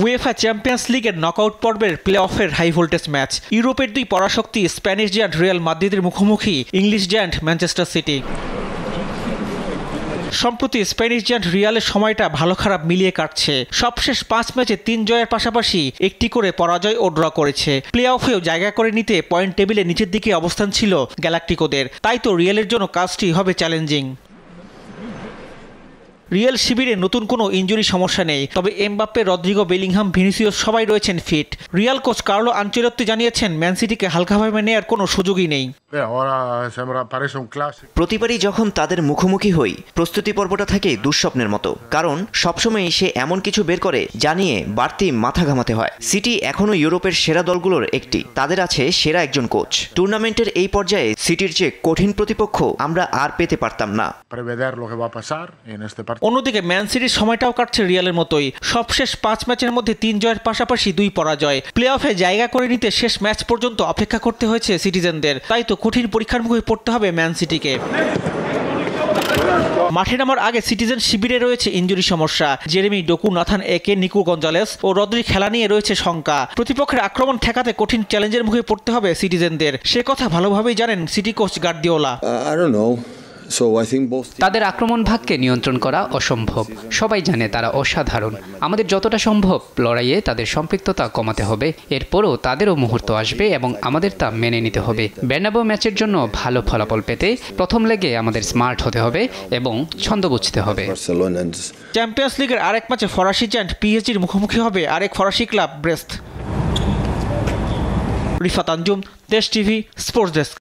UEFA champions লিগের knockout পর্বের play অফের হাই ভোল্টেজ ম্যাচ। ইউরোপের দুই পরাশক্তি স্প্যানিশ জায়ান্ট রিয়াল মাদ্রিদের মুখোমুখি ইংলিশ জায়ান্ট ম্যানচেস্টার সিটি। সম্প্রতি স্প্যানিশ জায়ান্ট রিয়ালের সময়টা ভালো খারাপ মিলিয়ে কাটছে। সবশেষ 5 ম্যাচে 3 জয়ের পাশাপাশি একটি করে পরাজয় ও ড্র করেছে। প্লে অফেও জায়গা করে নিতে পয়েন্ট টেবিলে নিচের দিকে অবস্থান ছিল গ্যালাক্টিকোদের। তাই তো রিয়ালের জন্য কাজটি হবে চ্যালেঞ্জিং। রিয়াল শিবিরে নতুন কোনো ইনজুরি সমস্যা নেই, তবে এমবাপ্পে, রদ্রিগো, বেলিংহাম, ভিনিসিয়াস সবাই রয়েছেন fit. Real coach Carlo Ancelotti জানিয়েছেন ম্যান সিটিকে হালকাভাবে নেওয়ার কোনো সুযোগই নেই। প্রতিবারই যখন তাদের মুখোমুখি হই, প্রস্তুতি পর্বটা থাকে দুঃস্বপ্নের মতো, কারণ সবসময় সে এমন কিছু বের করে জানিয়ে বাড়তি মাথা ঘামাতে হয়। সিটি এখনও ইউরোপের সেরা দলগুলোর একটি, তাদের আছে সেরা একজন কোচ। টুর্নামেন্টের এই পর্যায়ে সিটির চেয়ে কঠিন প্রতিপক্ষ আমরা আর পেতে পারতাম না। অন্যদিকে ম্যান সিটির সময়টাও কাটছে রিয়ালের মতোই। সবশেষ 5 ম্যাচের মধ্যে 3 জয়ের পাশাপাশি 2 পরাজয়। প্লে অফে জায়গা করে নিতে শেষ ম্যাচ পর্যন্ত অপেক্ষা করতে হয়েছে সিটিজেনদের। তাই তো কঠিন পরীক্ষার মুখে পড়তে হবে ম্যান সিটিকে। মাঠে নামার আগে সিটিজেন শিবিরে রয়েছে ইনজুরি সমস্যা। জেরেমি ডোকু, নাথান একে, নিকো গঞ্জালেস ও রদ্রি খেলা নিয়ে রয়েছে শঙ্কা। প্রতিপক্ষের আক্রমণ ঠেকাতে কঠিন চ্যালেঞ্জের মুখে পড়তে হবে সিটিজেনদের। সে কথা ভালোভাবেই জানেন সিটি কোচ গার্দিওলা। তাদের আক্রমণ ভাগকে নিয়ন্ত্রণ করা অসম্ভব। সবাই জানে তারা অসাধারণ। আমাদের যতটা সম্ভব লড়াইয়ে তাদের সম্পৃক্ততা কমাতে হবে। এরপরও তাদেরও মুহূর্ত আসবে এবং আমাদের তা মেনে নিতে হবে। বের্নাবেউ ম্যাচের জন্য ভালো ফলাফল পেতে প্রথম লেগে আমাদের স্মার্ট হতে হবে এবং ছন্দ বুঝতে হবে। চ্যাম্পিয়ন্স লিগের আরেক ম্যাচে ফরাসি জায়ান্ট পিএসজির মুখোমুখি হবে আরেক ফরাসি ক্লাব ব্রেস্ট। রিফাত আঞ্জুম, দেশ টিভি, স্পোর্টস ডেস্ক।